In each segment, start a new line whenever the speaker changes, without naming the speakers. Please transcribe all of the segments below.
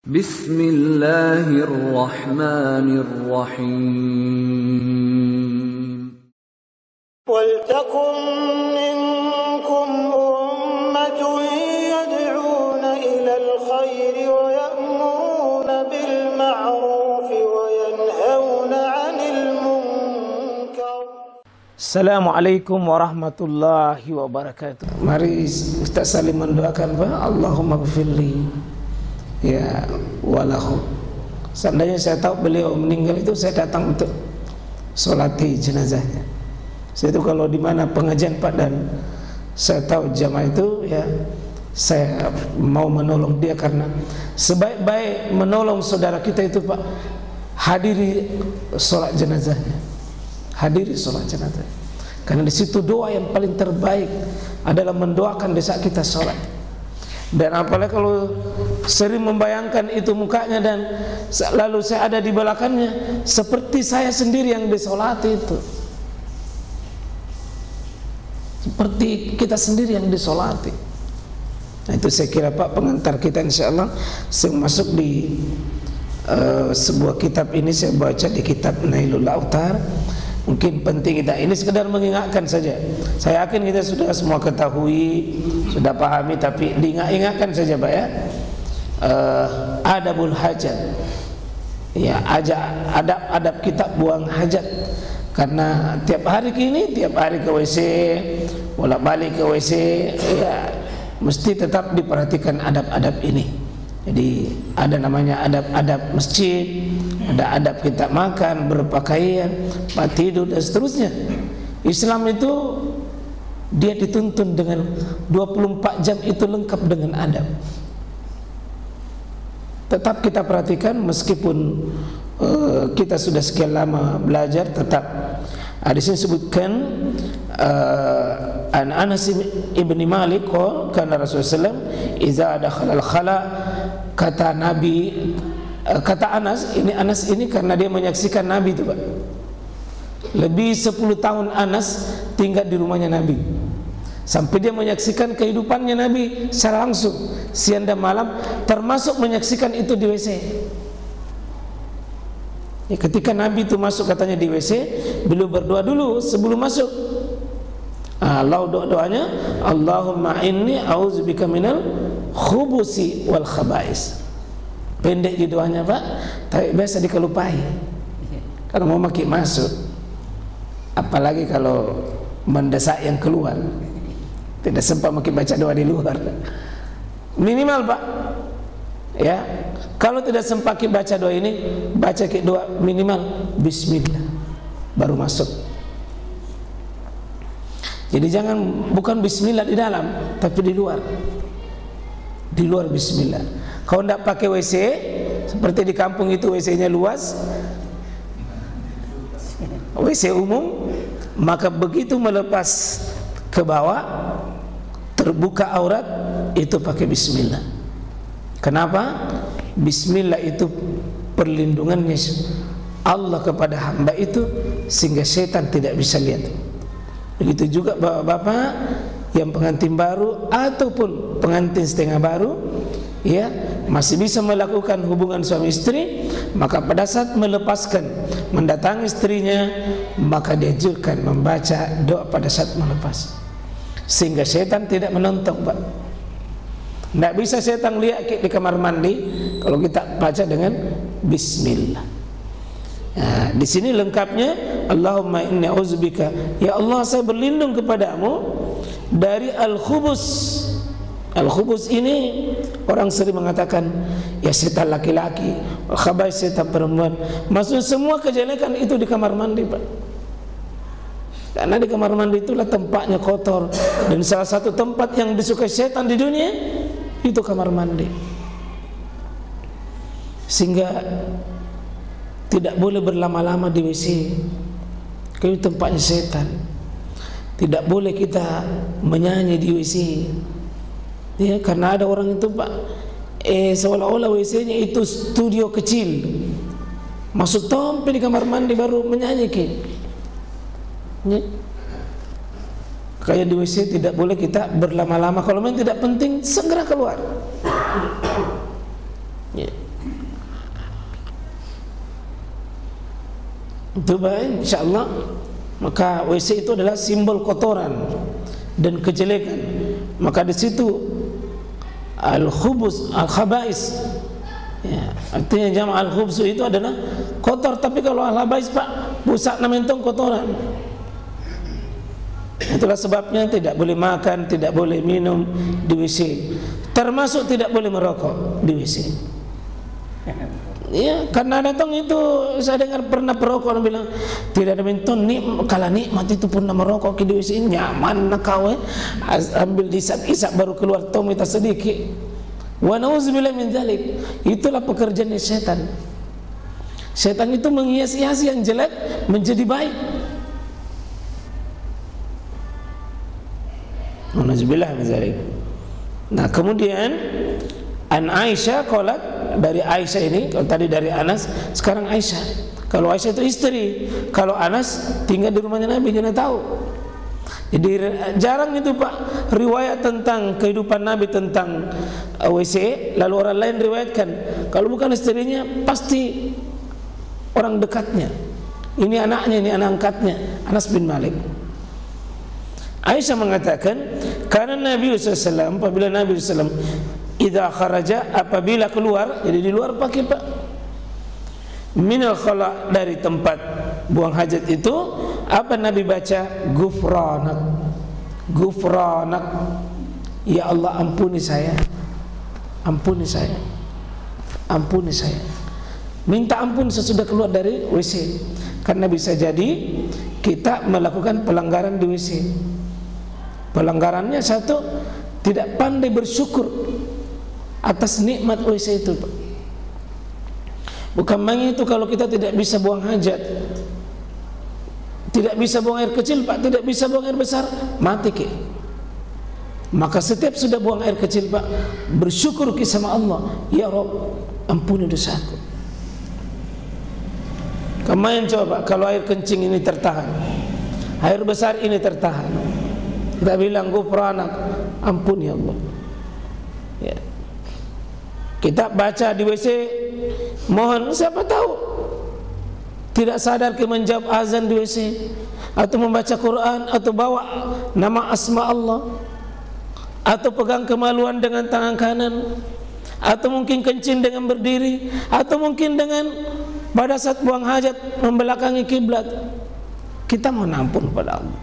Bismillahirrahmanirrahim.
Waltakum minkum ummatun yad'una ilal khairi wa ya'muruna bil ma'rufi wa yanhauna 'anil munkar.
Assalamualaikum warahmatullahi wabarakatuh. Mari kita saling mendoakan, Pak. Allahumma ghfirli ya walahu. Seandainya saya tahu beliau meninggal itu, saya datang untuk sholati jenazahnya. Saya itu kalau di mana pengajian, Pak, dan saya tahu jamaah itu, ya saya mau menolong dia, karena sebaik-baik menolong saudara kita itu, Pak, hadiri sholat jenazahnya. Hadiri sholat jenazah, karena di situ doa yang paling terbaik adalah mendoakan di saat kita sholat. Dan apalagi kalau sering membayangkan itu mukanya, dan lalu saya ada di belakangnya, seperti saya sendiri yang disolati itu, seperti kita sendiri yang disolati. Nah, itu saya kira, Pak, pengantar kita insyaallah. Saya masuk di sebuah kitab ini, saya baca di kitab Nailul Autar. Mungkin penting kita, ini sekedar mengingatkan saja. Saya yakin kita sudah semua ketahui, sudah pahami, tapi diingat-ingatkan saja, Pak, ya. Adabul hajat, ya, adab kita buang hajat. Karena tiap hari tiap hari ke WC, bolak-balik ke WC, ya, mesti tetap diperhatikan adab-adab ini. Jadi ada namanya adab-adab masjid, ada adab kita makan, berpakaian, tidur, dan seterusnya. Islam itu dia dituntun dengan 24 jam itu lengkap dengan adab. Tetap kita perhatikan, meskipun kita sudah sekian lama belajar, tetap. Di sini sebutkan an Anas ibni Malik karena Rasulullah SAW iza dakhala al-khala, kata Nabi, kata Anas ini karena dia menyaksikan Nabi itu, Pak. Lebih 10 tahun Anas tinggal di rumahnya Nabi, sampai dia menyaksikan kehidupannya Nabi secara langsung, siang dan malam, termasuk menyaksikan itu di WC. Ya, ketika Nabi itu masuk, katanya di WC, beliau berdoa dulu sebelum masuk. Allah doanya, Allahumma inni a'udzubika minal khubusi wal khaba'is. Pendek gitu doanya, Pak, tapi biasa dikelupai kalau mau makin masuk, apalagi kalau mendesak yang keluar, tidak sempat makin baca doa di luar. Minimal, Pak, ya, kalau tidak sempat baca doa ini, baca doa minimal bismillah baru masuk. Jadi bukan bismillah di dalam, tapi di luar. Di luar bismillah. Kalau tidak pakai WC, seperti di kampung itu WC-nya luas, WC umum, maka begitu melepas ke bawah, terbuka aurat, itu pakai bismillah. Kenapa? Bismillah itu perlindungannya Allah kepada hamba itu, sehingga setan tidak bisa lihat. Begitu juga bapak-bapak yang pengantin baru ataupun pengantin setengah baru, ya, masih bisa melakukan hubungan suami istri, maka pada saat melepaskan, mendatangi istrinya, maka dianjurkan membaca doa pada saat melepas, sehingga setan tidak menonton, Pak. Tidak bisa setan lihat di kamar mandi kalau kita baca dengan bismillah. Nah, di sini lengkapnya, Allahumma inni a'udzubika, ya Allah, saya berlindung kepadamu dari al-khubus. Al-khubus ini orang sering mengatakan, ya, setan laki-laki, khabais, setan perempuan. Maksud semua kejelekan itu di kamar mandi, Pak. Karena di kamar mandi itulah tempatnya kotor, dan salah satu tempat yang disukai setan di dunia itu kamar mandi. Sehingga tidak boleh berlama-lama di WC, karena itu tempatnya setan. Tidak boleh kita menyanyi di WC, ya, karena ada orang itu, Pak, seolah-olah WC-nya itu studio kecil, masuk tompe di kamar mandi baru menyanyi, ya. Kayak di WC tidak boleh kita berlama-lama. Kalau memang tidak penting, segera keluar, ya. Itu baik, insyaallah. Maka WC itu adalah simbol kotoran dan kejelekan. Maka di situ al-khubus, al-khabais, ya, artinya jama' al-khubsu itu adalah kotor. Tapi kalau al-khabais Pak, pusat namentong kotoran. Itulah sebabnya tidak boleh makan, tidak boleh minum di WC, termasuk tidak boleh merokok di WC. Ya, karena datang itu saya dengar pernah perokok orang bilang tidak ada menton kala nikmat itu pun merokok di WC nyaman nak kau ambil isap baru keluar tom itu sedikit. Wa nauzubillah min dzalik. Itulah pekerjaan setan. Setan itu menghias-hias yang jelek menjadi baik. Nauzubillah min dzalik. Nah, kemudian An Aisyah qalat, dari Aisyah ini, kalau tadi dari Anas, sekarang Aisyah. Kalau Aisyah itu istri, kalau Anas tinggal di rumahnya Nabi, jangan tahu. Jadi jarang itu Pak riwayat tentang kehidupan Nabi tentang WC, lalu orang lain riwayatkan. Kalau bukan istrinya, pasti orang dekatnya. Ini anaknya, ini anak angkatnya, Anas bin Malik. Aisyah mengatakan, karena Nabi SAW, apabila Nabi SAW idza kharaja, apabila keluar, jadi di luar pakai Pak, minal khala, dari tempat buang hajat itu, apa Nabi baca? Ghufranak, ghufranak, ya Allah ampuni saya, ampuni saya, ampuni saya. Minta ampun sesudah keluar dari WC, karena bisa jadi kita melakukan pelanggaran di WC. Pelanggarannya satu, tidak pandai bersyukur atas nikmat WC itu Pak. Bukan main itu kalau kita tidak bisa buang hajat, tidak bisa buang air kecil Pak, tidak bisa buang air besar, mati ke. Maka setiap sudah buang air kecil Pak, bersyukur ke sama Allah, ya Rabb ampuni dosaku. Kemarin coba kalau air kencing ini tertahan, air besar ini tertahan, kita bilang ghufranak, ampun ya Allah. Ya. Kita baca di WC, mohon, siapa tahu tidak sadar ke menjawab azan di WC, atau membaca Quran, atau bawa nama asma Allah, atau pegang kemaluan dengan tangan kanan, atau mungkin kencing dengan berdiri, atau mungkin dengan pada saat buang hajat membelakangi kiblat. Kita mohon ampun kepada Allah.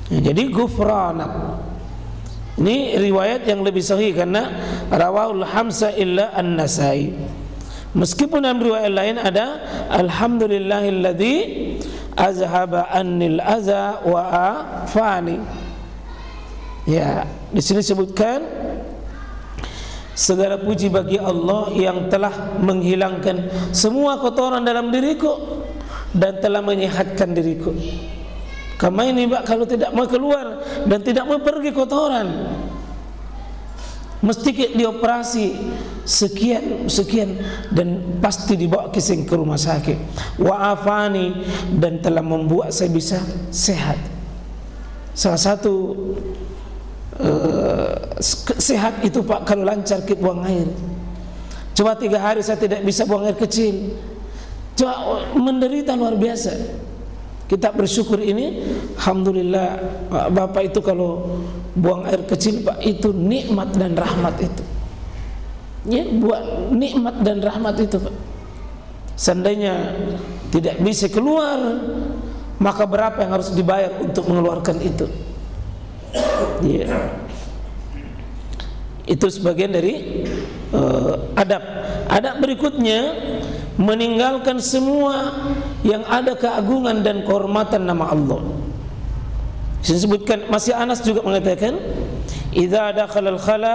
Ya, jadi ghufranak ini riwayat yang lebih sahih karena rawahul hamsa illa an-Nasai. Meskipun dalam riwayat lain ada alhamdulillahilladzi azhaba annil adza wa afani. Ya, di sini sebutkan segala puji bagi Allah yang telah menghilangkan semua kotoran dalam diriku dan telah menyehatkan diriku. Kamu ini Pak, kalau tidak mau keluar dan tidak mau pergi kotoran, mesti dioperasi sekian dan pasti dibawa ke rumah sakit. Wa afani, dan telah membuat saya bisa sehat. Salah satu sehat itu Pak, kalau lancar ke buang air. Coba 3 hari saya tidak bisa buang air kecil, coba menderita luar biasa. Kita bersyukur ini, alhamdulillah Bapak itu kalau buang air kecil Pak, itu nikmat dan rahmat itu. Ya, buat nikmat dan rahmat itu Pak. Seandainya tidak bisa keluar, maka berapa yang harus dibayar untuk mengeluarkan itu? Ya. Itu sebagian dari adab. Adab berikutnya, meninggalkan semua yang ada keagungan dan kehormatan nama Allah. Disebutkan, masih Anas juga mengatakan, idza dakhala al-khala,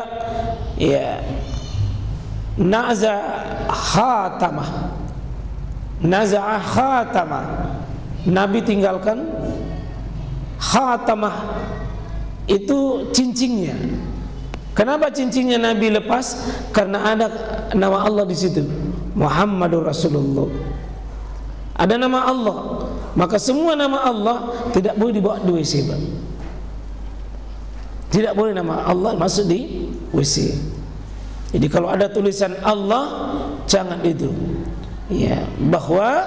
ya, naza khatamah, naza'a khatamah, Nabi tinggalkan khatamah, itu cincingnya. Kenapa cincingnya Nabi lepas? Karena ada nama Allah di situ, Muhammadur Rasulullah. Ada nama Allah, maka semua nama Allah tidak boleh dibawa di WC Pak. Tidak boleh nama Allah masuk di WC. Jadi kalau ada tulisan Allah, jangan itu. ya, bahwa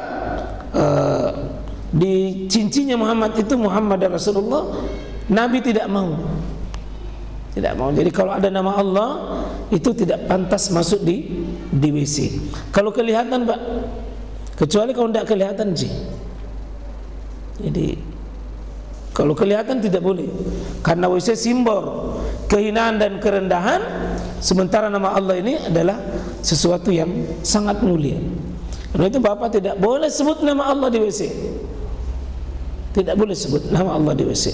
di cincinnya Muhammad itu Muhammad Rasulullah, Nabi tidak mau. Tidak mau. Jadi kalau ada nama Allah itu tidak pantas masuk di WC. Kalau kelihatan, Pak, kecuali kalau tidak kelihatan sih. Jadi kalau kelihatan tidak boleh, karena WC simbol kehinaan dan kerendahan, sementara nama Allah ini adalah sesuatu yang sangat mulia. Karena itu Bapak tidak boleh sebut nama Allah di WC. Tidak boleh sebut nama Allah di WC.